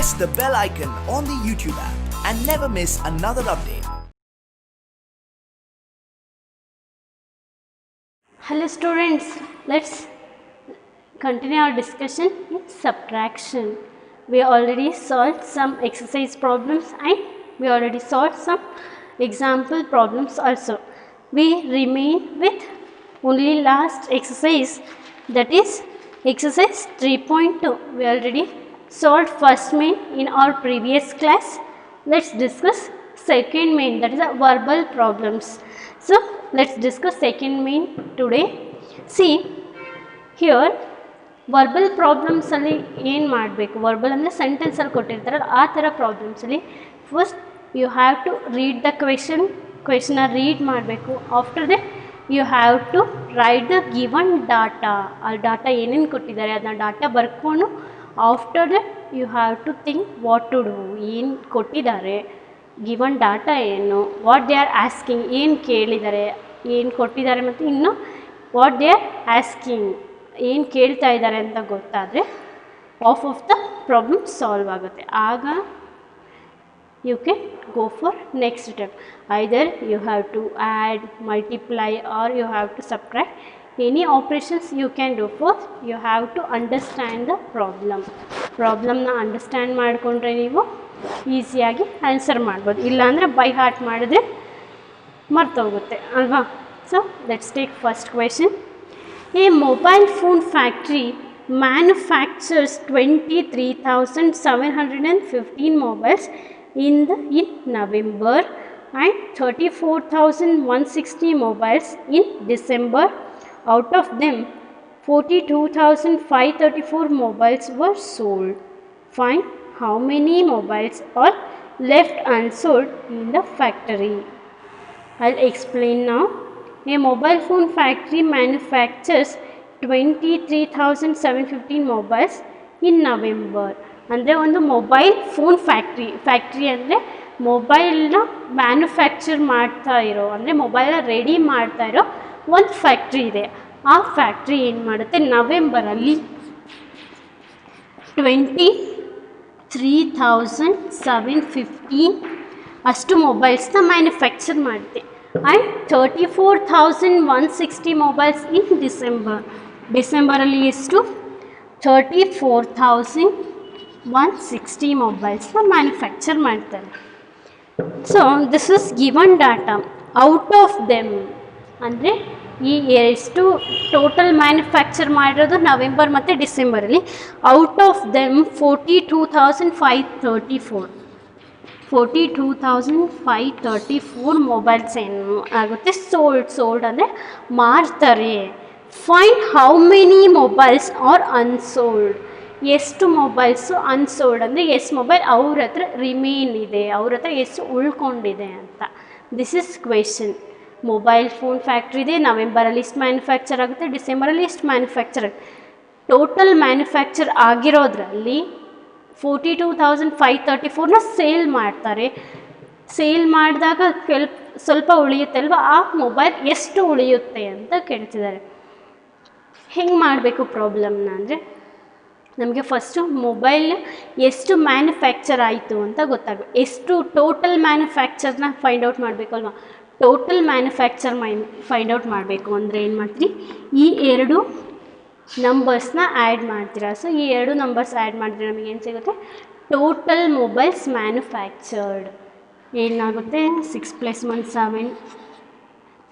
press the bell icon on the YouTube app and never miss another update. Hello students, let's continue our discussion in subtraction. We already solved some exercise problems and we already solved some example problems also. We remain with only last exercise, that is exercise 3.2. We already solved first main in our previous class. Let's discuss second main, that is a verbal problems. So let's discuss second main today. See here, verbal ಪ್ರಾಬ್ಲಮ್ಸಲ್ಲಿ ಏನು ಮಾಡಬೇಕು, verbal ಅಂದರೆ ಸೆಂಟೆನ್ಸಲ್ಲಿ ಕೊಟ್ಟಿರ್ತಾರಲ್ಲ ಆ ಥರ ಪ್ರಾಬ್ಲಮ್ಸಲ್ಲಿ first you have to read the ಕ್ವೆಶನ್ನ ರೀಡ್ ಮಾಡಬೇಕು. After that you have to write the given data. ಆ ಡಾಟಾ ಏನೇನು ಕೊಟ್ಟಿದ್ದಾರೆ ಅದನ್ನ ಡಾಟಾ ಬರ್ಕೊಂಡು after that you have to think what to do. ಏನು ಕೊಟ್ಟಿದ್ದಾರೆ, ಗಿವನ್ ಡಾಟಾ ಏನು, ವಾಟ್ ದೇ ಆರ್ ಆಸ್ಕಿಂಗ್, ಏನು ಕೇಳಿದ್ದಾರೆ, ಏನು ಕೊಟ್ಟಿದ್ದಾರೆ, ಮತ್ತು ಇನ್ನು ವಾಟ್ ದೇ ಆರ್ ಆಸ್ಕಿಂಗ್, ಏನು ಕೇಳ್ತಾ ಇದ್ದಾರೆ ಅಂತ ಗೊತ್ತಾದರೆ ಆಫ್ ದ ಪ್ರಾಬ್ಲಮ್ ಸಾಲ್ವ್ ಆಗುತ್ತೆ. ಆಗ you can go for next step. Either you have to add, multiply or you have to subtract. Any operations you can do. First you have to understand the ಪ್ರಾಬ್ಲಮ್ನ understand ಮಾಡಿಕೊಂಡ್ರೆ ನೀವು ಈಸಿಯಾಗಿ answer ಮಾಡ್ಬೋದು. ಇಲ್ಲಾಂದರೆ by heart ಮಾಡಿದ್ರೆ ಮರ್ತೋಗುತ್ತೆ ಅಲ್ವಾ. So let's take first question. A mobile phone factory manufactures 23,715 mobiles in November and 34,160 mobiles in December. Out of them, 42,534 mobiles were sold. Find how many mobiles are left unsold in the factory. I'll explain now. A mobile phone factory manufactures 23,715 mobiles in November. ಅಂದರೆ ಒಂದು mobile phone factory ಅಂದರೆ ಮೊಬೈಲ್ನ manufacture ಮಾಡ್ತಾ ಇರೋ, ಅಂದರೆ ಮೊಬೈಲ್ನ ready ಮಾಡ್ತಾ ಇರೋ ಒಂದು ಫ್ಯಾಕ್ಟ್ರಿ ಇದೆ. ಆ ಫ್ಯಾಕ್ಟ್ರಿ ಏನು ಮಾಡುತ್ತೆ, ನವೆಂಬರಲ್ಲಿ 23,715 ಅಷ್ಟು ಮೊಬೈಲ್ಸ್ನ ಮ್ಯಾನುಫ್ಯಾಕ್ಚರ್ ಮಾಡುತ್ತೆ. ಆ್ಯಂಡ್ 34,160 ಮೊಬೈಲ್ಸ್ ಇನ್ ಡಿಸೆಂಬರಲ್ಲಿ ಎಷ್ಟು, 34,160 ಮೊಬೈಲ್ಸ್ನ ಮ್ಯಾನುಫ್ಯಾಕ್ಚರ್ ಮಾಡ್ತಾರೆ. So this is given data. Out of them ಅಂದರೆ ಈ ಎಷ್ಟು ಟೋಟಲ್ ಮ್ಯಾನುಫ್ಯಾಕ್ಚರ್ ಮಾಡಿರೋದು ನವೆಂಬರ್ ಮತ್ತು ಡಿಸೆಂಬರಲ್ಲಿ. ಔಟ್ ಆಫ್ ದೆಮ್ 42,534 ಮೊಬೈಲ್ಸ್ ಏನು ಆಗುತ್ತೆ, ಸೋಲ್ಡ್ ಅಂದರೆ ಮಾರ್ತಾರೆ. Find how many mobiles are unsold. ಎಷ್ಟು ಮೊಬೈಲ್ಸು ಅನ್ಸೋಲ್ಡ್ ಅಂದರೆ ಎಷ್ಟು ಮೊಬೈಲ್ ಅವ್ರ ಹತ್ರ ರಿಮೇನ್ ಇದೆ, ಅವ್ರ ಹತ್ರ ಎಷ್ಟು ಉಳ್ಕೊಂಡಿದೆ ಅಂತ. This is question. Mobile phone factory ಇದೆ, ನವೆಂಬರಲ್ಲಿ ಎಷ್ಟು ಮ್ಯಾನುಫ್ಯಾಕ್ಚರ್ ಆಗುತ್ತೆ, ಡಿಸೆಂಬರಲ್ಲಿ ಎಷ್ಟು ಮ್ಯಾನುಫ್ಯಾಕ್ಚರ್ ಆಗುತ್ತೆ. ಟೋಟಲ್ ಮ್ಯಾನುಫ್ಯಾಕ್ಚರ್ ಆಗಿರೋದ್ರಲ್ಲಿ 42,534ನ ಸೇಲ್ ಮಾಡ್ತಾರೆ. ಸೇಲ್ ಮಾಡಿದಾಗ ಸ್ವಲ್ಪ ಉಳಿಯುತ್ತೆ ಅಲ್ವಾ, ಆ ಮೊಬೈಲ್ ಎಷ್ಟು ಉಳಿಯುತ್ತೆ ಅಂತ ಕೇಳ್ತಿದ್ದಾರೆ. ಹೆಂಗೆ ಮಾಡಬೇಕು ಪ್ರಾಬ್ಲಮ್ನ ಅಂದರೆ, ನಮಗೆ ಫಸ್ಟು ಮೊಬೈಲ್ ಎಷ್ಟು ಮ್ಯಾನುಫ್ಯಾಕ್ಚರ್ ಆಯಿತು ಅಂತ ಗೊತ್ತಾಗಬೇಕು. ಎಷ್ಟು ಟೋಟಲ್ ಮ್ಯಾನುಫ್ಯಾಕ್ಚರ್ನ ಫೈಂಡ್ ಔಟ್ ಮಾಡಬೇಕು ಅಲ್ವಾ. ಟೋಟಲ್ ಮ್ಯಾನುಫ್ಯಾಕ್ಚರ್ ಫೈಂಡ್ ಔಟ್ ಮಾಡಬೇಕು ಅಂದರೆ ಏನು ಮಾಡ್ತೀರಿ, ಈ ಎರಡು ನಂಬರ್ಸ್ನ ಆ್ಯಡ್ ಮಾಡ್ತೀರಾ. ಸೊ ಈ ಎರಡು ನಂಬರ್ಸ್ ಆ್ಯಡ್ ಮಾಡಿದ್ರೆ ನಮಗೆ ಏನು ಸಿಗುತ್ತೆ, ಟೋಟಲ್ ಮೊಬೈಲ್ಸ್ ಮ್ಯಾನುಫ್ಯಾಕ್ಚರ್ಡ್ ಏನಾಗುತ್ತೆ, 6 + 1 7,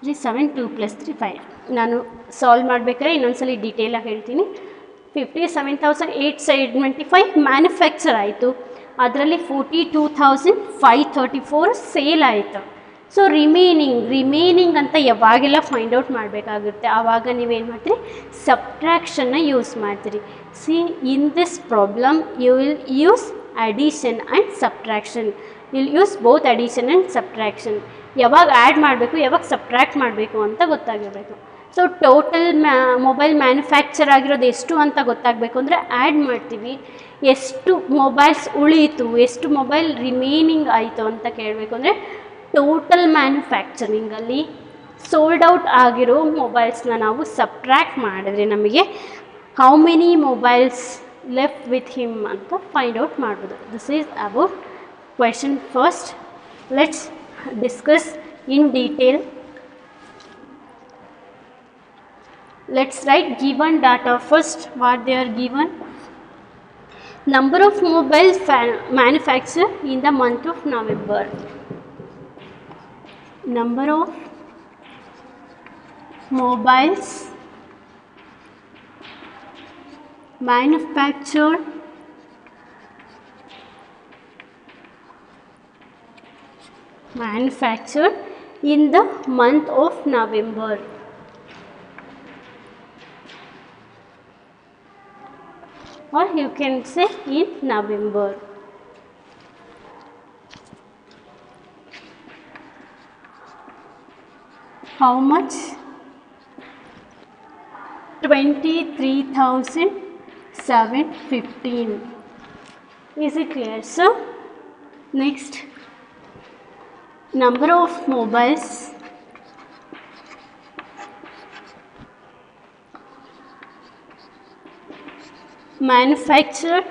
3 7, 2 + 3 5. ನಾನು ಸಾಲ್ವ್ ಮಾಡಬೇಕಾದ್ರೆ ಇನ್ನೊಂದ್ಸಲಿ ಡೀಟೇಲಾಗಿ ಹೇಳ್ತೀನಿ. 57,875 ಮ್ಯಾನುಫ್ಯಾಕ್ಚರ್ ಆಯಿತು, ಅದರಲ್ಲಿ 42,534 ಸೇಲ್ ಆಯಿತು. ಸೊ ರಿಮೇನಿಂಗ್ ಅಂತ ಯಾವಾಗೆಲ್ಲ ಫೈಂಡ್ ಔಟ್ ಮಾಡಬೇಕಾಗುತ್ತೆ ಆವಾಗ ನೀವೇನು ಮಾಡ್ತೀರಿ, ಸಬ್ಟ್ರಾಕ್ಷನ್ನ ಯೂಸ್ ಮಾಡ್ತೀರಿ. See in this problem you will use addition and subtraction. Will use both addition and subtraction. ಯಾವಾಗ ಆ್ಯಡ್ ಮಾಡಬೇಕು, ಯಾವಾಗ ಸಬ್ಟ್ರಾಕ್ಟ್ ಮಾಡಬೇಕು ಅಂತ ಗೊತ್ತಾಗಿರಬೇಕು. ಸೊ ಟೋಟಲ್ ಮೊಬೈಲ್ ಮ್ಯಾನುಫ್ಯಾಕ್ಚರ್ ಆಗಿರೋದು ಎಷ್ಟು ಅಂತ ಗೊತ್ತಾಗಬೇಕು ಅಂದರೆ ಆ್ಯಡ್ ಮಾಡ್ತೀವಿ. ಎಷ್ಟು ಮೊಬೈಲ್ಸ್ ಉಳೀತು, ಎಷ್ಟು ಮೊಬೈಲ್ ರಿಮೇನಿಂಗ್ ಆಯಿತು ಅಂತ ಕೇಳಬೇಕು ಅಂದರೆ ಟೋಟಲ್ ಮ್ಯಾನುಫ್ಯಾಕ್ಚರಿಂಗಲ್ಲಿ ಸೋಲ್ಡ್ ಔಟ್ ಆಗಿರೋ ಮೊಬೈಲ್ಸ್ನ ನಾವು ಸಬ್ಟ್ರ್ಯಾಕ್ಟ್ ಮಾಡಿದ್ರೆ ನಮಗೆ how many mobiles left with him ಅಂತ ಫೈಂಡ್ ಔಟ್ ಮಾಡ್ಬೋದು. This is about question first. Let's discuss in detail. Let's write given data first. What they are given: number of mobiles manufactured in the month of November. Number of mobiles manufactured in the month of November. Or you can say in November. How much? 23,715. Is it clear, sir? Next, number of mobiles manufactured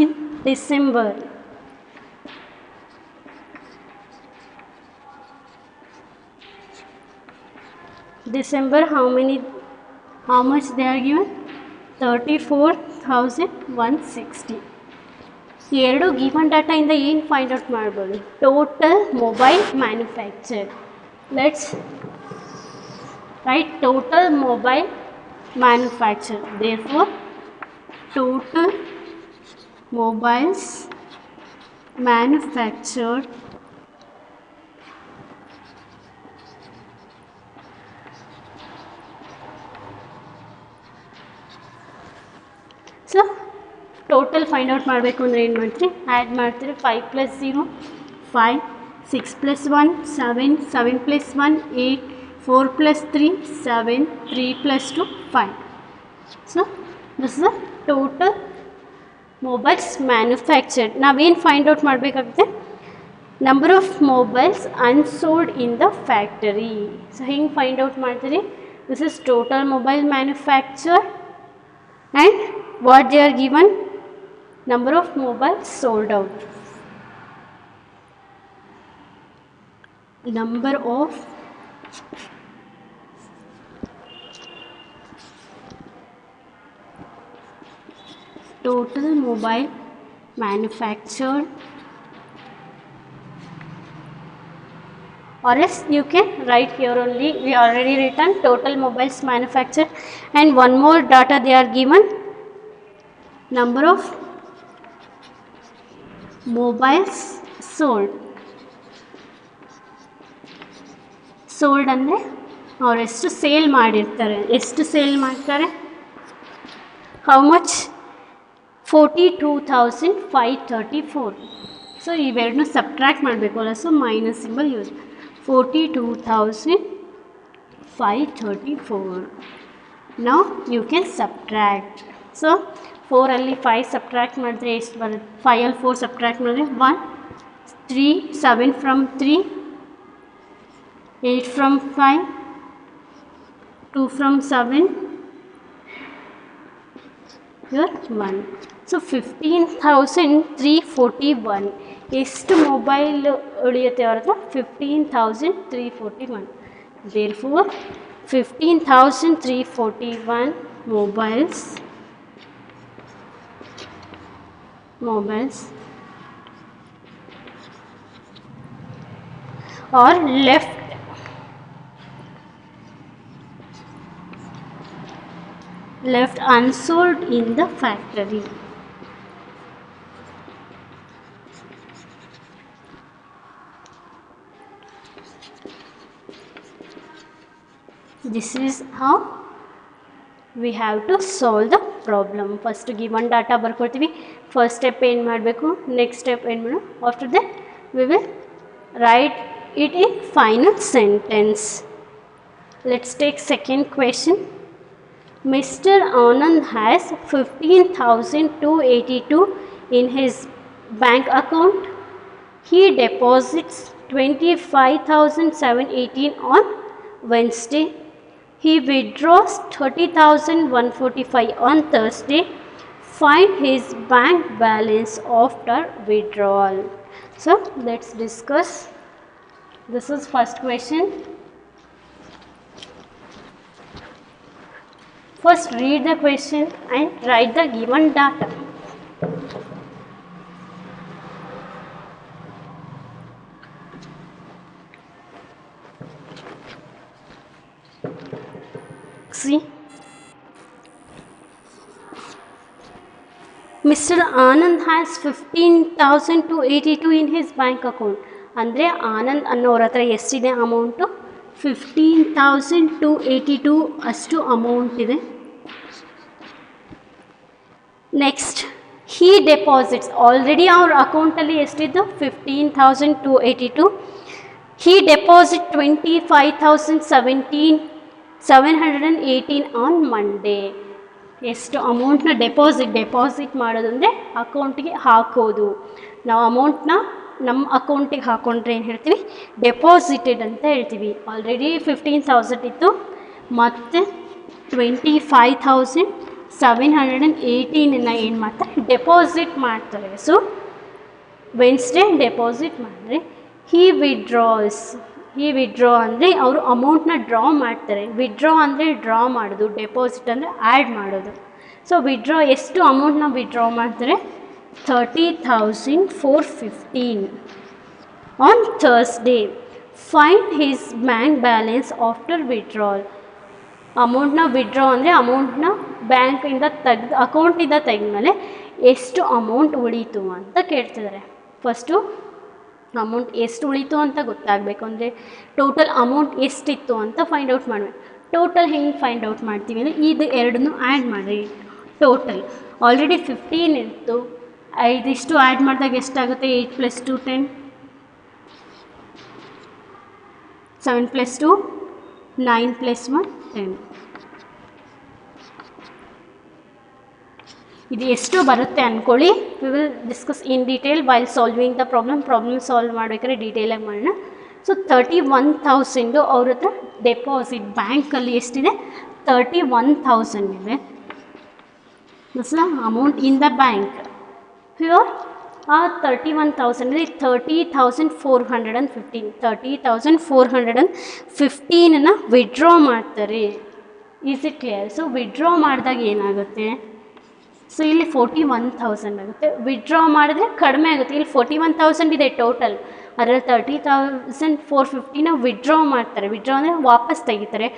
in December. December, how much they are given? 34,160. ಎರಡು given data ಇಂದ ಏನು find out ಮಾಡ್ಬೋದು? Total mobile manufacture. Let's write total mobile manufacture. Therefore, total mobiles manufactured so total find out ಮಾಡಬೇಕು ಅಂದರೆ ಏನು ಮಾಡ್ತೀರಿ? Add ಮಾಡ್ತೀರಿ. 5 + 0 5, 6 + 1 7, 7 + 1 8, 4 + 3 7, 3 + 2 5. So this is the total mobiles manufactured. ನಾವೇನು ಫೈಂಡ್ ಔಟ್ ಮಾಡಬೇಕಾಗುತ್ತೆ? Number of mobiles unsold in the factory. So ಹಿಂಗೆ find out ಮಾಡ್ತೀರಿ. This is total mobile manufacture and what they are given? Number of mobiles sold out. Number of total mobile manufactured, or else you can write here only. We already written total mobiles manufactured, and one more data they are given: number of mobiles sold. Sold ಅಂದರೆ ಅವ್ರು ಎಷ್ಟು sale ಮಾಡಿರ್ತಾರೆ, ಎಷ್ಟು sale ಮಾಡ್ತಾರೆ? How much? 42,534. So ಇವೆರಡನ್ನೂ subtract ಮಾಡಬೇಕು ಅಲ್ಲ, so minus symbol use. 42,534. ನಾವು ಯು ಕ್ಯಾನ್ ಸಬ್ಟ್ರ್ಯಾಕ್ಟ್. ಸೊ 4ಅಲ್ಲಿ 5 ಸಬ್ಟ್ರ್ಯಾಕ್ಟ್ ಮಾಡಿದ್ರೆ ಎಷ್ಟು ಬರುತ್ತೆ? 5ಅಲ್ಲಿ 4 ಸಬ್ಟ್ರ್ಯಾಕ್ಟ್ ಮಾಡಿದ್ರೆ 1 3 7 from 3 8 from 5 2 from 7 here 1. So 15,341. ಎಷ್ಟು ಮೊಬೈಲ್ ಉಳಿಯುತ್ತೆ ಅವ್ರದ್ದು? 15,341. Therefore 15,341 mobiles are left unsold in the factory. This is how we have to solve the problem. First given data ಬರ್ಕೊಳ್ತೀವಿ. First step ಏನು ಮಾಡಬೇಕು, next step ಏನು ಮಾಡೋಣ, after that we will write it in final sentence. Let's take second question. Mr. Anand has 15,282 in his bank account. He deposits 25,718 on Wednesday. He withdraws 30,145 on Thursday. Find his bank balance after withdrawal. So let's discuss. This is first question. First read the question and write the given data. See, Mr. Anand has 15,282 in his bank account. ಅಂದರೆ ಆನಂದ್ ಅನ್ನೋರ ಹತ್ರ ಎಷ್ಟಿದೆ amount? 15,282 ಅಷ್ಟು amount ಇದೆ. Next, ಹೀ deposits, already ಅವ್ರ ಅಕೌಂಟಲ್ಲಿ ಎಷ್ಟಿದ್ದು? 15,282. ಹೀ deposit 25,718 on Monday. ಎಷ್ಟು ಅಮೌಂಟ್ನ deposit ಮಾಡೋದು ಅಂದರೆ ಅಕೌಂಟಿಗೆ ಹಾಕೋದು. ನಾವು ಅಮೌಂಟ್ನ ನಮ್ಮ ಅಕೌಂಟಿಗೆ ಹಾಕೊಂಡ್ರೆ ಏನು ಹೇಳ್ತೀವಿ? ಡೆಪಾಸಿಟೆಡ್ ಅಂತ ಹೇಳ್ತೀವಿ. ಆಲ್ರೆಡಿ 15,000 ಇತ್ತು, ಮತ್ತು 25,718 ಏನು ಮಾಡ್ತಾರೆ? ಡೆಪಾಸಿಟ್ ಮಾಡ್ತಾರೆ. ಸೊ ವೆನ್ಸ್ಡೇ ಡೆಪಾಸಿಟ್ ಮಾಡಿದ್ರೆ ಹಿ ವಿಡ್ರಾ ಅಂದರೆ ಅವರು ಅಮೌಂಟ್ನ ಡ್ರಾ ಮಾಡ್ತಾರೆ. ವಿಡ್ರಾ ಅಂದರೆ ಡ್ರಾ ಮಾಡೋದು, ಡೆಪಾಸಿಟ್ ಅಂದರೆ ಆ್ಯಡ್ ಮಾಡೋದು. ಸೊ ವಿಡ್ರಾ ಎಷ್ಟು ಅಮೌಂಟ್ನ ವಿಡ್ರಾ ಮಾಡ್ತಾರೆ? 30,415 on Thursday. Find his bank balance after withdrawal. ಅಮೌಂಟ್ನ ವಿಡ್ರಾ ಅಂದರೆ ಅಮೌಂಟ್ನ ಬ್ಯಾಂಕಿಂದ ಅಕೌಂಟಿಂದ ತೆಗೆದ್ಮೇಲೆ ಎಷ್ಟು ಅಮೌಂಟ್ ಉಳೀತು ಅಂತ ಕೇಳ್ತಿದ್ದಾರೆ. ಫಸ್ಟು ಅಮೌಂಟ್ ಎಷ್ಟು ಉಳೀತು ಅಂತ ಗೊತ್ತಾಗಬೇಕು ಅಂದರೆ ಟೋಟಲ್ ಅಮೌಂಟ್ ಎಷ್ಟಿತ್ತು ಅಂತ ಫೈಂಡ್ ಔಟ್ ಮಾಡಬೇಕು. ಟೋಟಲ್ ಹೆಂಗೆ ಫೈಂಡ್ ಔಟ್ ಮಾಡ್ತೀವಿ ಅಂದರೆ ಇದು ಎರಡನ್ನೂ ಆ್ಯಡ್ ಮಾಡಿ. ಟೋಟಲ್ ಆಲ್ರೆಡಿ 15 ಇತ್ತು, ಇದಿಷ್ಟು ಆ್ಯಡ್ ಮಾಡಿದಾಗ ಎಷ್ಟಾಗುತ್ತೆ? 8 + 2 10, 7 + 2 9 + 1 10. ಇದು ಎಷ್ಟು ಬರುತ್ತೆ ಅಂದ್ಕೊಳ್ಳಿ. We will discuss in detail while solving the problem solve ಮಾಡಬೇಕಾದ್ರೆ ಡೀಟೇಲಾಗಿ ಮಾಡೋಣ. ಸೊ 31,000 ಅವ್ರ ಹತ್ರ ಡೆಪಾಸಿಟ್ ಬ್ಯಾಂಕಲ್ಲಿ ಎಷ್ಟಿದೆ? 31,000 ಇದೆ. This amount in the bank. Pure ಆ 31,000 30,415 30,415 ವಿಡ್ರಾ ಮಾಡ್ತಾರೆ. Is it clear? So withdraw ಮಾಡಿದಾಗ ಏನಾಗುತ್ತೆ? ಸೊ ಇಲ್ಲಿ 41,000 ಆಗುತ್ತೆ. ವಿಡ್ರಾ ಮಾಡಿದ್ರೆ ಕಡಿಮೆ ಆಗುತ್ತೆ. ಇಲ್ಲಿ 41,000 ಇದೆ ಟೋಟಲ್, ಅದರಲ್ಲಿ 30,415 ವಿಡ್ರಾ ಮಾಡ್ತಾರೆ. ವಿಡ್ರಾ ಅಂದರೆ ವಾಪಸ್ ತೆಗಿತಾರೆ.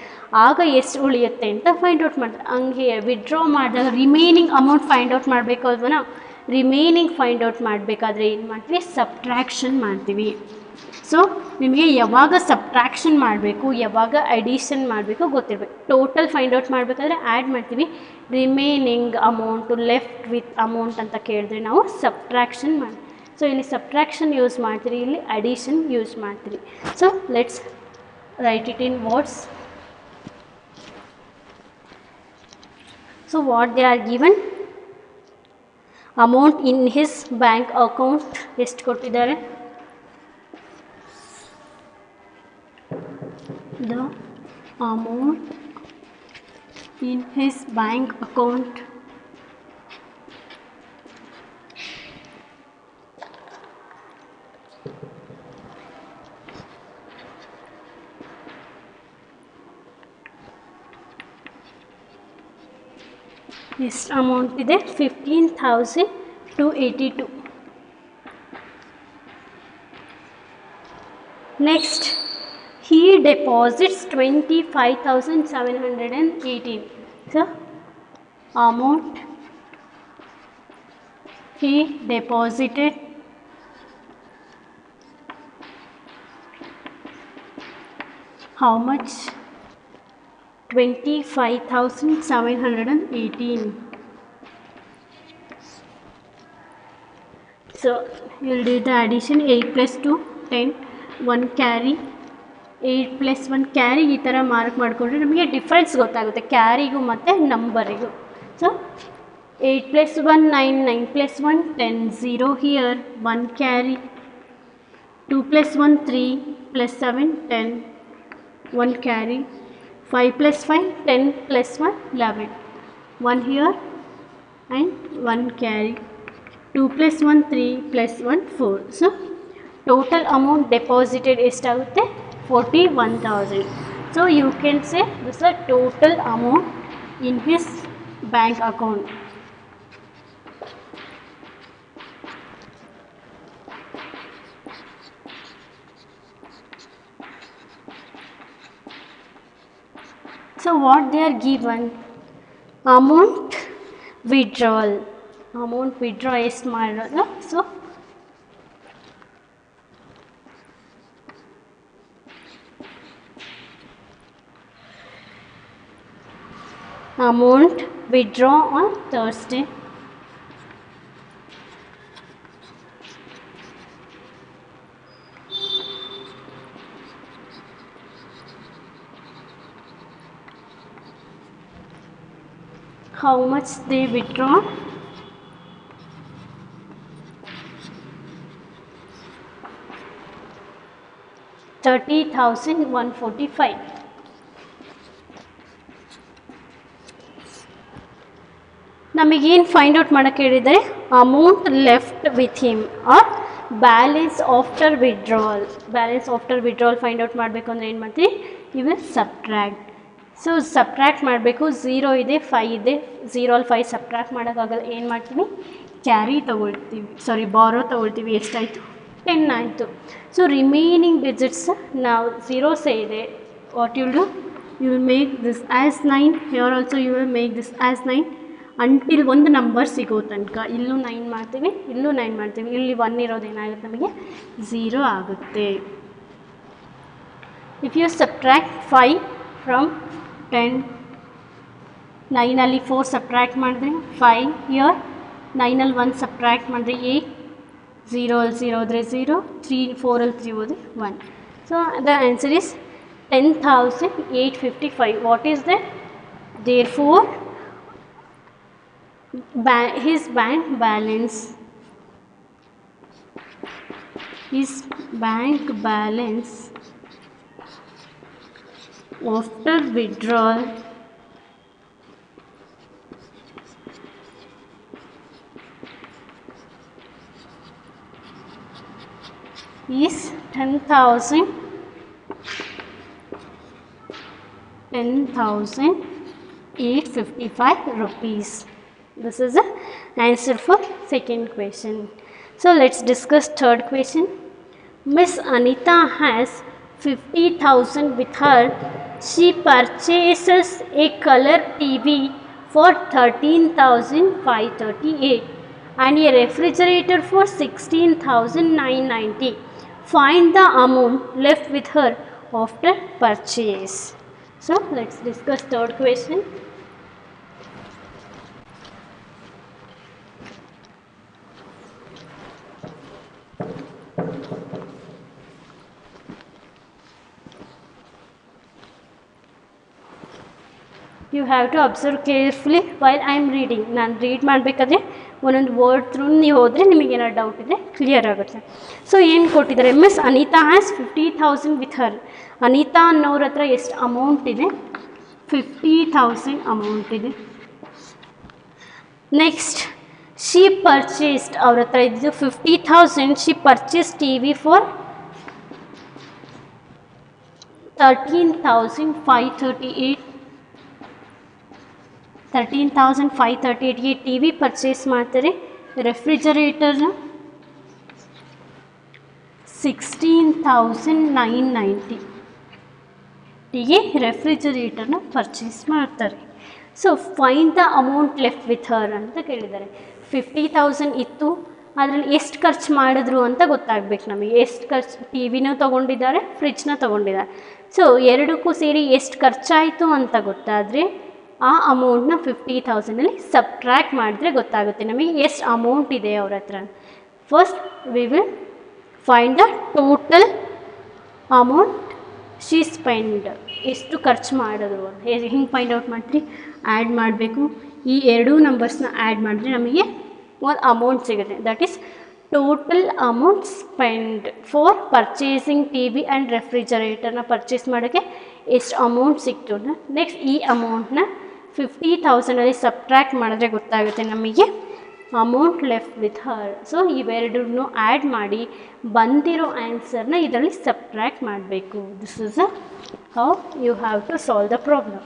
ಆಗ ಎಷ್ಟು ಉಳಿಯುತ್ತೆ ಅಂತ ಫೈಂಡ್ ಔಟ್ ಮಾಡ್ತಾರೆ. ಹಂಗೆ ವಿಡ್ರಾ ಮಾಡಿದಾಗ ರಿಮೈನಿಂಗ್ ಅಮೌಂಟ್ ಫೈಂಡ್ ಔಟ್ ಮಾಡಬೇಕು ಅಲ್ವನ? ರಿಮೈನಿಂಗ್ ಫೈಂಡ್ ಔಟ್ ಮಾಡಬೇಕಾದ್ರೆ ಏನು ಮಾಡ್ತೀವಿ? ಸಬ್ಟ್ರ್ಯಾಕ್ಷನ್ ಮಾಡ್ತೀವಿ. ಸೊ ನಿಮಗೆ ಯಾವಾಗ ಸಬ್ಟ್ರ್ಯಾಕ್ಷನ್ ಮಾಡಬೇಕು, ಯಾವಾಗ ಅಡಿಷನ್ ಮಾಡಬೇಕು ಗೊತ್ತಿರಬೇಕು. ಟೋಟಲ್ ಫೈಂಡ್ ಔಟ್ ಮಾಡಬೇಕಾದ್ರೆ ಆ್ಯಡ್ ಮಾಡ್ತೀವಿ. Remaining amount left with amount ಅಂತ ಕೇಳಿದ್ರೆ ನಾವು ಸಬ್ಟ್ರ್ಯಾಕ್ಷನ್ ಮಾಡಿ. ಸೊ ಇಲ್ಲಿ ಸಬ್ಟ್ರ್ಯಾಕ್ಷನ್ ಯೂಸ್ ಮಾಡ್ತೀರಿ, ಇಲ್ಲಿ ಅಡಿಷನ್ ಯೂಸ್ ಮಾಡ್ತೀರಿ. So let's right it in words. So what they are given? Amount in his bank account ಎಷ್ಟು ಕೊಟ್ಟಿದ್ದಾರೆ? The amount in his bank account ಎಷ್ಟು ಅಮೌಂಟ್ ಇದೆ? 15,282. Next, he deposits 25,718. So amount he deposited how much? 25,718. So you will do the addition. 8 + 2 10, 1 carry, 8 + 1 carry. ಈ ಥರ mark ಮಾಡಿಕೊಂಡ್ರೆ ನಮಗೆ difference ಗೊತ್ತಾಗುತ್ತೆ ಕ್ಯಾರಿಗೂ ಮತ್ತು ನಂಬರಿಗೂ. So 8 + 1 9, 9 + 1 10, 0 here, 1 carry, 2 + 1 3 + 7 10, 1 carry, 5 plus 5, 10 plus 1, 11, 1 here and 1 carry, 2 plus 1, 3 plus 1, 4. So total amount deposited ಎಷ್ಟಾಗುತ್ತೆ 41,000. So you can say this is the total amount in his bank account. So what they are given? Amount withdrawal. Amount withdraw ಎಷ್ಟು ಮಾಡೋದು? So amount withdraw on Thursday. How much they withdraw? $30,145. ನಮಗೇನು find out ಮಾಡೋಕ್ಕೆ ಹೇಳಿದರೆ amount left with him are balance after withdrawal. Balance after withdrawal find out ಮಾಡಬೇಕು ಅಂದರೆ ಏನು ಮಾಡ್ತೀವಿ? You will subtract. So subtract ಮಾಡಬೇಕು. 0 ಇದೆ, 5 ಇದೆ, 0 ಅಲ್ಲಿ 5 ಸಬ್ಟ್ರ್ಯಾಕ್ಟ್ ಮಾಡೋಕ್ಕಾಗಲ್ಲ. ಏನು ಮಾಡ್ತೀವಿ? ಕ್ಯಾರಿ ತೊಗೊಳ್ತೀವಿ, ಸಾರಿ ಬಾರೋ ತೊಗೊಳ್ತೀವಿ. ಎಷ್ಟಾಯಿತು? 10 ಆಯಿತು. ಸೊ ರಿಮೈನಿಂಗ್ ಡಿಜಿಟ್ಸ್ ನಾವು ಝೀರೋಸೇ ಇದೆ. What you will do? You will make this as 9. Here also you will make this as 9 until ಒಂದು ನಂಬರ್ ಸಿಗೋ ತನಕ. ಇಲ್ಲೂ 9 ಮಾಡ್ತೀವಿ, ಇಲ್ಲೂ 9 ಮಾಡ್ತೀವಿ. ಇಲ್ಲಿ 1 ಇರೋದು ಏನಾಗುತ್ತೆ? ನಮಗೆ 0 ಆಗುತ್ತೆ. ಇಫ್ ಯು ಸಬ್ಟ್ರ್ಯಾಕ್ಟ್ 5 ಫ್ರಮ್ 10, 9ಅಲ್ಲಿ 4 ಸಬ್ಟ್ರ್ಯಾಕ್ಟ್ ಮಾಡಿದ್ರೆ 5, ಇಯರ್ 9ಅಲ್ಲಿ 1 ಸಬ್ಟ್ರ್ಯಾಕ್ಟ್ ಮಾಡಿದ್ರೆ 8, 0 ಅಲ್ಲಿ 0 ಹೋದರೆ 0, 3 4ಅಲ್ಲಿ 3 ಹೋದರೆ 1. So the answer is 10,855. What is that? Therefore his bank balance after withdrawal is 10,855 rupees. This is the answer for second question. So let's discuss third question. Miss Anita has 50,000 with her. She purchases a color TV for 13,538 and a refrigerator for 16,990. Find the amount left with her after purchase. So let's discuss third question. You have to observe carefully while I am reading. ನಾನು read ಮಾಡಬೇಕಾದ್ರೆ ಒಂದೊಂದು word through ನೀವು ಹೋದರೆ ನಿಮಗೇನಾದ್ರು doubt ಇದೆ clear ಆಗುತ್ತೆ. So ಏನು ಕೊಟ್ಟಿದ್ದಾರೆ? Miss Anita has 50,000 with her. Anita ಅನ್ನೋರ ಹತ್ರ ಎಷ್ಟು ಅಮೌಂಟ್ ಇದೆ? 50,000 ಅಮೌಂಟ್ ಇದೆ. ನೆಕ್ಸ್ಟ್ ಶಿ ಪರ್ಚೇಸ್ಡ್, ಅವ್ರ ಹತ್ರ ಇದ್ದು 50,000. She purchase T V for 13,538. 13,538ಗೆ ಟಿ ವಿ ಪರ್ಚೇಸ್ ಮಾಡ್ತಾರೆ. ರೆಫ್ರಿಜರೇಟರ್ನ 16,990 ಟಿಗೆ ರೆಫ್ರಿಜರೇಟರ್ನ ಪರ್ಚೇಸ್ ಮಾಡ್ತಾರೆ. So find the amount left with her ಅಂತ ಕೇಳಿದ್ದಾರೆ. 50,000 ಇತ್ತು, ಅದರಲ್ಲಿ ಎಷ್ಟು ಖರ್ಚು ಮಾಡಿದ್ರು ಅಂತ ಗೊತ್ತಾಗಬೇಕು ನಮಗೆ. ಎಷ್ಟು ಖರ್ಚು, ಟಿ ವಿನೂ ತೊಗೊಂಡಿದ್ದಾರೆ, ಫ್ರಿಜ್ನ ತೊಗೊಂಡಿದ್ದಾರೆ. ಸೊ ಎರಡಕ್ಕೂ ಸೇರಿ ಎಷ್ಟು ಖರ್ಚಾಯಿತು ಅಂತ ಗೊತ್ತಾದರೆ ಆ ಅಮೌಂಟ್ನ 50,000ಅಲ್ಲಿ ಸಬ್ಟ್ರ್ಯಾಕ್ಟ್ ಮಾಡಿದ್ರೆ ಗೊತ್ತಾಗುತ್ತೆ ನಮಗೆ ಎಷ್ಟು ಅಮೌಂಟ್ ಇದೆ ಅವ್ರ ಹತ್ರ. First we will find the total amount she spend. ಎಷ್ಟು ಖರ್ಚು ಮಾಡಿದ್ರು ಅಂತ ಹಿಂಗೆ ಫೈಂಡ್ ಔಟ್ ಮಾಡ್ತೀರಿ? ಆ್ಯಡ್ ಮಾಡಬೇಕು. ಈ ಎರಡೂ ನಂಬರ್ಸ್ನ ಆ್ಯಡ್ ಮಾಡಿದ್ರೆ ನಮಗೆ ಒಂದು ಅಮೌಂಟ್ ಸಿಗುತ್ತೆ. That is total amount spend for purchasing T V and ರೆಫ್ರಿಜರೇಟರ್ನ ಪರ್ಚೇಸ್ ಮಾಡೋಕ್ಕೆ ಎಷ್ಟು ಅಮೌಂಟ್ ಸಿಕ್ತು. ನೆಕ್ಸ್ಟ್ ಈ ಅಮೌಂಟ್ನ 50,000 ಸಬ್ಟ್ರ್ಯಾಕ್ಟ್ ಮಾಡಿದ್ರೆ ಗೊತ್ತಾಗುತ್ತೆ ನಮಗೆ amount left with her. So ಇವೆರಡನ್ನೂ ಆ್ಯಡ್ ಮಾಡಿ ಬಂದಿರೋ ಆನ್ಸರ್ನ ಇದರಲ್ಲಿ ಸಬ್ಟ್ರ್ಯಾಕ್ಟ್ ಮಾಡಬೇಕು. This is how you have to solve the problem.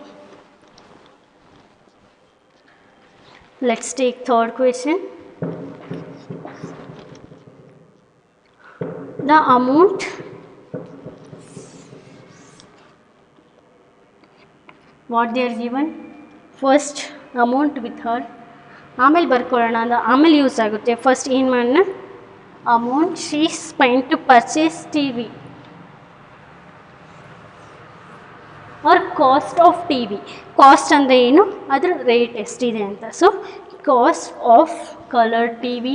Let's take third question. The amount what they are given, first amount with her, ಆಮೇಲೆ ಬರ್ಕೊಳ್ಳೋಣ, ಅದು ಆಮೇಲೆ ಯೂಸ್ ಆಗುತ್ತೆ. ಫಸ್ಟ್ ಏನು ಮಾಡೋಣ, amount she spent to purchase T V or cost of T V. Cost ಅಂದರೆ ಏನು, ಅದ್ರ rate ಎಷ್ಟಿದೆ ಅಂತ. So cost of colour T V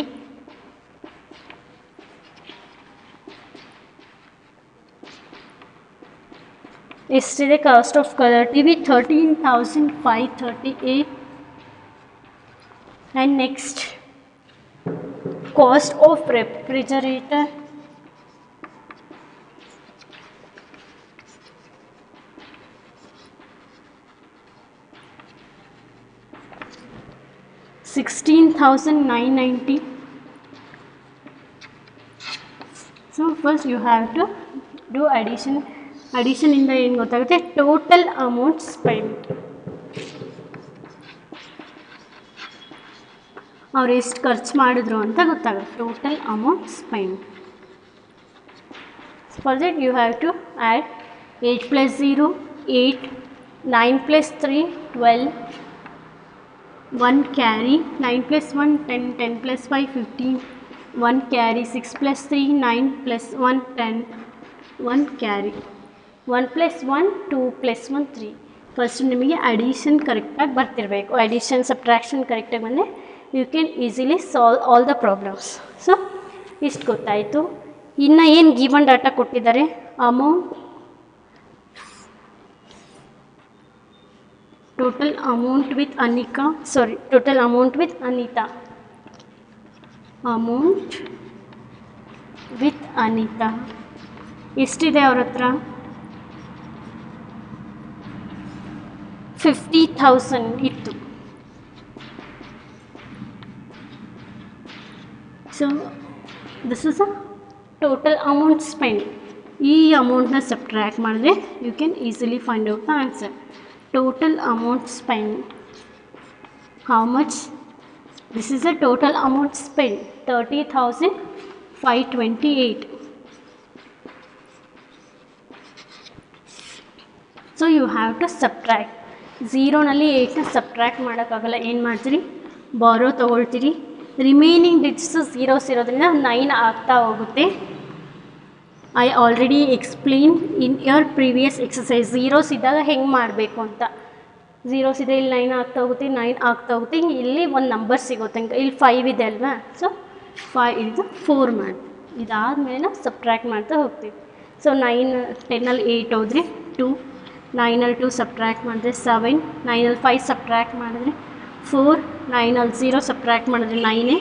ಎಷ್ಟಿದೆ, cost of colour T V 13,538. and next cost of refrigerator 16,990. so first you have to do addition ಇಂದ ಏನು ಗೊತ್ತಾಗುತ್ತೆ, total amount spend, ಅವ್ರು ಎಷ್ಟು ಖರ್ಚು ಮಾಡಿದ್ರು ಅಂತ ಗೊತ್ತಾಗುತ್ತೆ. Total amount spend. For that you have to add 8 + 0 8, 9 + 3 12, 1 carry, 9 + 1 10, 10 + 5 15, 1 carry, 6 + 3 9 + 1 10, 1 carry, 1 + 1 2 + 1 3. First ನಿಮಗೆ ಅಡಿಷನ್ ಕರೆಕ್ಟಾಗಿ ಬರ್ತಿರಬೇಕು. ಅಡಿಷನ್ ಸಬ್ಟ್ರಾಕ್ಷನ್ ಕರೆಕ್ಟಾಗಿ ಬಂದರೆ you can easily solve all the problems. So ಇಷ್ಟು ಗೊತ್ತಾಯಿತು. ಇನ್ನು ಏನು ಗಿವನ್ ಡಾಟಾ ಕೊಟ್ಟಿದ್ದಾರೆ, amount, total amount with Anita, amount with Anita ಎಷ್ಟಿದೆ ಅವ್ರ ಹತ್ರ, 50,000 ಇತ್ತು. So this is a total amount spend. ಈ ಅಮೌಂಟ್ನ ಸಬ್ಟ್ರ್ಯಾಕ್ಟ್ ಮಾಡಿದ್ರೆ you can easily find out the answer. Total amount spend, how much, this is a total amount spend 30,528. So you have to subtract. 0ನಲ್ಲಿ 8ನ subtract ಮಾಡೋಕ್ಕಾಗಲ್ಲ, ಏನು ಮಾಡ್ತೀರಿ, ಬಾರೋ ತೊಗೊಳ್ತೀರಿ. Remaining digits zeros ಇರೋದ್ರಿಂದ 9 ಆಗ್ತಾ ಹೋಗುತ್ತೆ. I already explain in your previous exercise. Zeros ಇದ್ದಾಗ ಹೆಂಗೆ ಮಾಡಬೇಕು ಅಂತ. ಝೀರೋಸ್ ಇದೆ, ಇಲ್ಲಿ 9 ಆಗ್ತಾ ಹೋಗುತ್ತೆ, 9 ಆಗ್ತಾ ಹೋಗುತ್ತೆ, ಇಲ್ಲಿ ಒಂದು ನಂಬರ್ ಸಿಗುತ್ತೆ. ಇಲ್ಲಿ 5 ಇದೆ ಅಲ್ವಾ, ಸೊ 5 ಇದು 4 ಮಾಡಿ, ಇದಾದಮೇಲೆ ಸಬ್ಟ್ರ್ಯಾಕ್ಟ್ ಮಾಡ್ತಾ ಹೋಗ್ತೀವಿ. ಸೊ 9 10ನಲ್ಲಿ 8 ಹೋದರೆ 2, 9ನಲ್ಲಿ 2 ಸಬ್ಟ್ರ್ಯಾಕ್ಟ್ ಮಾಡಿದ್ರೆ 7, 9ನಲ್ಲಿ 5 ಸಬ್ಟ್ರ್ಯಾಕ್ಟ್ ಮಾಡಿದ್ರೆ 4, 9ನಲ್ಲಿ 0 ಸಬ್ಟ್ರ್ಯಾಕ್ಟ್ ಮಾಡಿದ್ರೆ 9,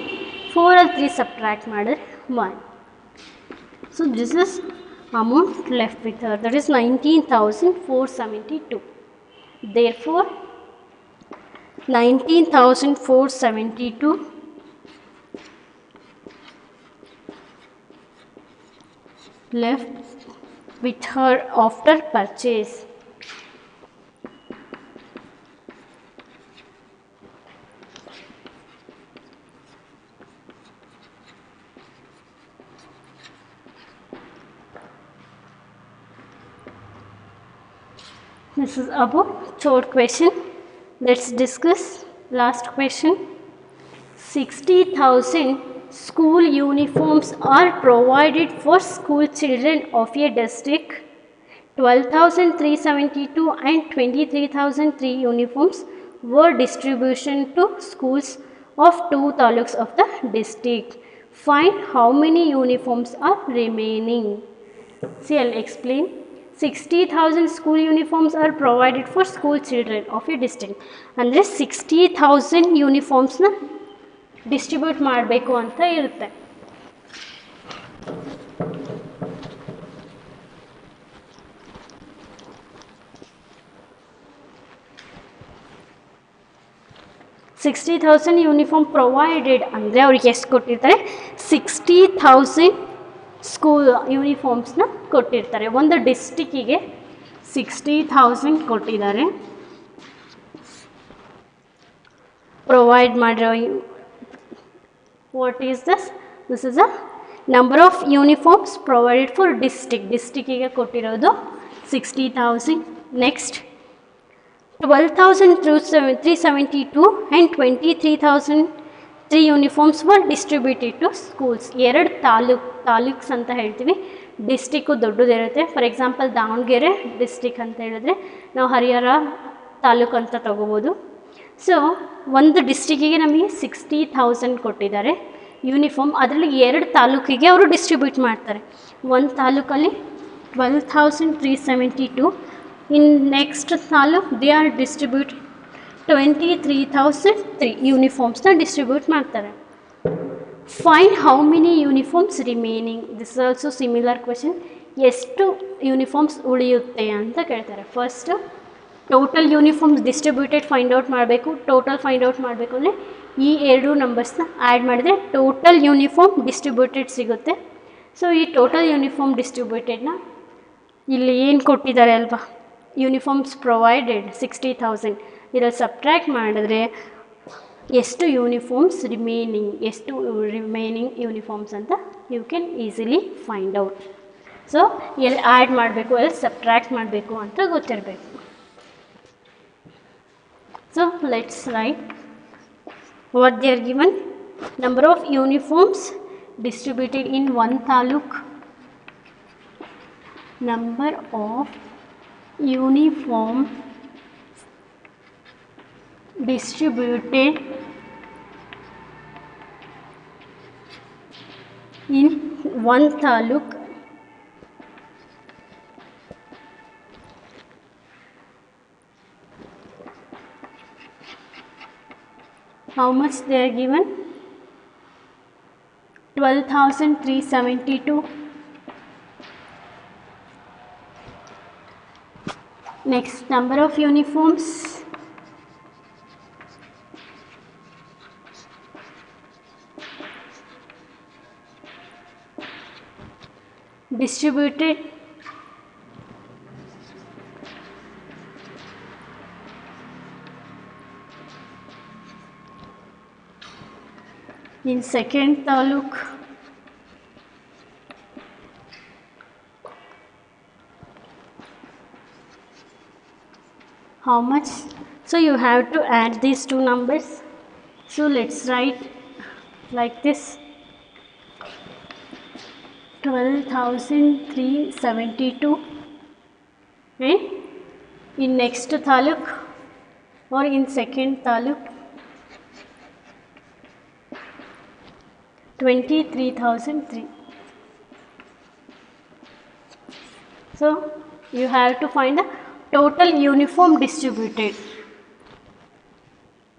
4ರಲ್ಲಿ 3 ಸಬ್ಟ್ರ್ಯಾಕ್ಟ್ ಮಾಡಿದ್ರೆ 1. So this is amount left with Har, that is 19,472. therefore 19,472 left with her after purchase. This is about third question. Let's discuss last question. 60,000 school uniforms are provided for school children of a district. 12,372 and 23,003 uniforms were distribution to schools of 2 taluks of the district. Find how many uniforms are remaining. See, I'll explain. 60,000 school uniforms are provided for school children of a district. ಅಂದರೆ 60,000 ಯೂನಿಫಾರ್ಮ್ಸ್ನ distribute ಮಾಡಬೇಕು ಅಂತ ಇರುತ್ತೆ. 60,000 uniform provided ಅಂದರೆ ಅವ್ರಿಗೆ ಎಷ್ಟು ಕೊಟ್ಟಿರ್ತಾರೆ, 60,000 school ಯೂನಿಫಾರ್ಮ್ಸ್ನ ಕೊಟ್ಟಿರ್ತಾರೆ. ಒಂದು ಡಿಸ್ಟಿಕ್ಕಿಗೆ 60,000 ಕೊಟ್ಟಿದ್ದಾರೆ. ಪ್ರೊವೈಡ್ ಮಾಡಿರೋ what is this is a number of uniforms provided for ಡಿಸ್ಟಿಕ್ಕಿಗೆ ಕೊಟ್ಟಿರೋದು 60,000. Next 12,372 and 23,003 uniforms were distributed to schools. ಎರಡು ತಾಲೂಕ್ಸ್ ಅಂತ ಹೇಳ್ತೀವಿ. ಡಿಸ್ಟಿಕ್ಕು ದೊಡ್ಡದಿರುತ್ತೆ. ಫಾರ್ ಎಕ್ಸಾಂಪಲ್ ದಾವಣಗೆರೆ ಡಿಸ್ಟಿಕ್ ಅಂತ ಹೇಳಿದ್ರೆ ನಾವು ಹರಿಹರ ತಾಲೂಕು ಅಂತ ತಗೋಬೋದು. ಸೊ ಒಂದು ಡಿಸ್ಟಿಕ್ಕಿಗೆ ನಮಗೆ 60,000 ಕೊಟ್ಟಿದ್ದಾರೆ ಯೂನಿಫಾರ್ಮ್. ಅದರಲ್ಲಿ ಎರಡು ತಾಲೂಕಿಗೆ ಅವರು ಡಿಸ್ಟ್ರಿಬ್ಯೂಟ್ ಮಾಡ್ತಾರೆ. ಒಂದು ತಾಲೂಕಲ್ಲಿ 12,372. In next taluk they are distribute 23,003 ಯೂನಿಫಾರ್ಮ್ಸ್ನ ಡಿಸ್ಟ್ರಿಬ್ಯೂಟ್ ಮಾಡ್ತಾರೆ. Find how many uniforms remaining. This is also similar question. ಎಷ್ಟು ಯೂನಿಫಾರ್ಮ್ಸ್ ಉಳಿಯುತ್ತೆ ಅಂತ ಕೇಳ್ತಾರೆ. First total uniforms distributed find out ಮಾಡಬೇಕು. ಟೋಟಲ್ ಫೈಂಡ್ ಔಟ್ ಮಾಡಬೇಕು ಅಂದರೆ ಈ ಎರಡು ನಂಬರ್ಸ್ನ ಆ್ಯಡ್ ಮಾಡಿದರೆ ಟೋಟಲ್ ಯೂನಿಫಾರ್ಮ್ ಡಿಸ್ಟ್ರಿಬ್ಯೂಟೆಡ್ ಸಿಗುತ್ತೆ. ಸೊ ಈ ಟೋಟಲ್ ಯೂನಿಫಾರ್ಮ್ ಡಿಸ್ಟ್ರಿಬ್ಯೂಟೆಡ್ನ ಇಲ್ಲಿ ಏನು ಕೊಟ್ಟಿದ್ದಾರೆ ಅಲ್ವಾ, ಯೂನಿಫಾರ್ಮ್ಸ್ ಪ್ರೊವೈಡೆಡ್ 60,000, ಇದರಲ್ಲಿ ಸಬ್ಟ್ರ್ಯಾಕ್ಟ್ ಮಾಡಿದ್ರೆ ಎಷ್ಟು ರಿಮೇನಿಂಗ್ ಯೂನಿಫಾರ್ಮ್ಸ್ ಅಂತ you can easily find out. So ಎಲ್ಲಿ ಆ್ಯಡ್ ಮಾಡಬೇಕು, ಎಲ್ಲಿ ಸಬ್ಟ್ರ್ಯಾಕ್ಟ್ ಮಾಡಬೇಕು ಅಂತ ಗೊತ್ತಿರಬೇಕು. So let's write what they are given. Number of uniforms distributed in one taluk. Number of uniform distributed in one taluk. How much they are given? 12,372. Next, number of uniforms distributed in second taluk. How much? So you have to add these two numbers. So let's write like this: 12,372. And in next taluk or in second taluk 23,003. So you have to find the total uniform distributed.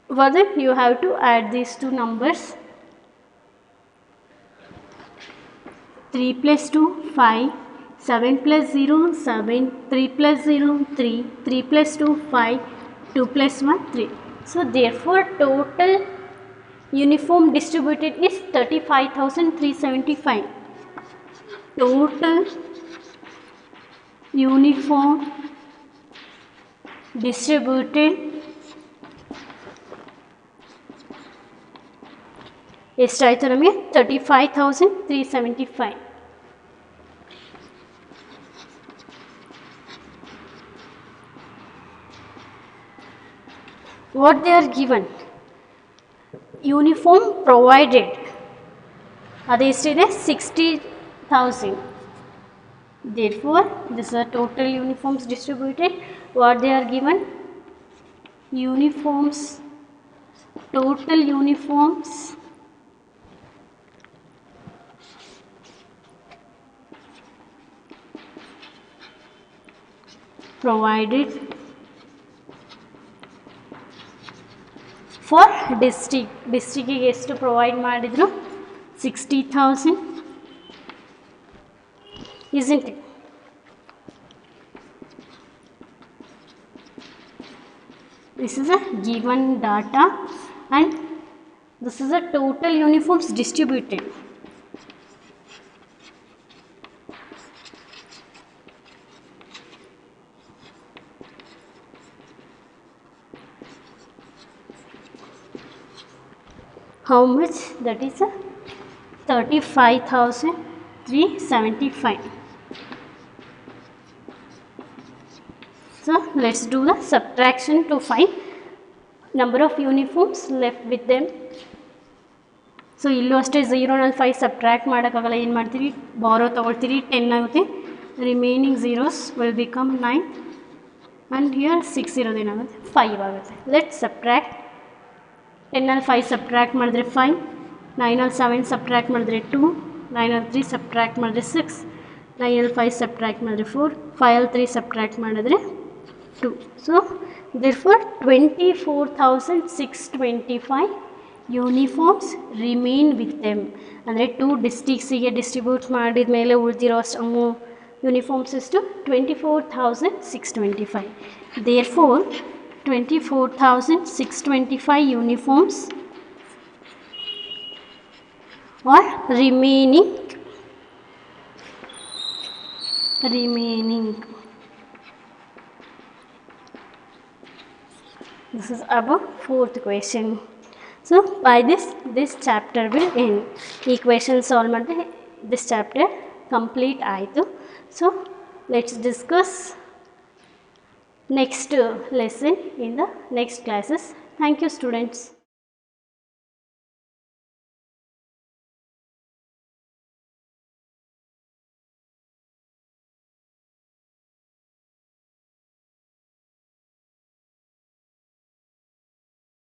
For that you have to add these two numbers. 3 plus 2 5, 7 plus 0 7, 3 plus 0 3, 3 plus 2 5, 2 plus 1 3. So therefore total uniform distributed is 35,375. Total uniform distributed ಎಷ್ಟಾಯಿತು ನಮಗೆ 35,375. What they are given? Uniform provided ಅದೆಷ್ಟಿದೆ 60,000. Therefore this is the total uniforms distributed. What they are given? Uniforms, total uniforms provided for ಡಿಸ್ಟಿಕ್ಕಿಗೆ ಎಷ್ಟು provide ಮಾಡಿದ್ರು 60,000. isn't it? This is a given data and this is a total uniforms distributed. How much? That is 35,375. So let's do the subtraction to find number of uniforms left with them. So ಇಲ್ಲೂ ಅಷ್ಟೇ ಝೀರೋನಲ್ಲಿ 5 subtract ಮಾಡೋಕ್ಕಾಗಲ್ಲ. ಏನು ಮಾಡ್ತೀರಿ, ಬಾರೋ ತೊಗೊಳ್ತೀರಿ, 10 ಆಗುತ್ತೆ. Remaining zeros will become 9 and here 6 ಇರೋದೇನಾಗುತ್ತೆ 5 ಆಗುತ್ತೆ. Let subtract. 10ನಲ್ಲಿ 5 subtract ಮಾಡಿದ್ರೆ 5, 9ನಲ್ಲಿ 7 subtract ಮಾಡಿದ್ರೆ 2, 9ನಲ್ಲಿ 3 ಸಬ್ಟ್ರ್ಯಾಕ್ಟ್ ಮಾಡಿದ್ರೆ 6, 9ನಲ್ಲಿ 5 ಸಬ್ಟ್ರ್ಯಾಕ್ಟ್ ಮಾಡಿದ್ರೆ 4, 5ನಲ್ಲಿ 3 ಸಬ್ಟ್ರ್ಯಾಕ್ಟ್ ಮಾಡಿದ್ರೆ 2. So therefore 24,625 uniforms remain with them. ಅಂದರೆ 2 ಡಿಸ್ಟ್ರಿಕ್ಸಿಗೆ ಡಿಸ್ಟ್ರಿಬ್ಯೂಟ್ ಮಾಡಿದ ಮೇಲೆ ಉಳಿದಿರೋ ಅಷ್ಟು ಯೂನಿಫಾರ್ಮ್ಸ್ ಎಷ್ಟು 24,625. Therefore 24,625 uniforms are remaining. This is above 4th question. So by this chapter will end. Equation solve ಮಾಡಿದ್ರೆ this chapter complete ಆಯಿತು. So let's discuss next lesson in the next classes. Thank you students.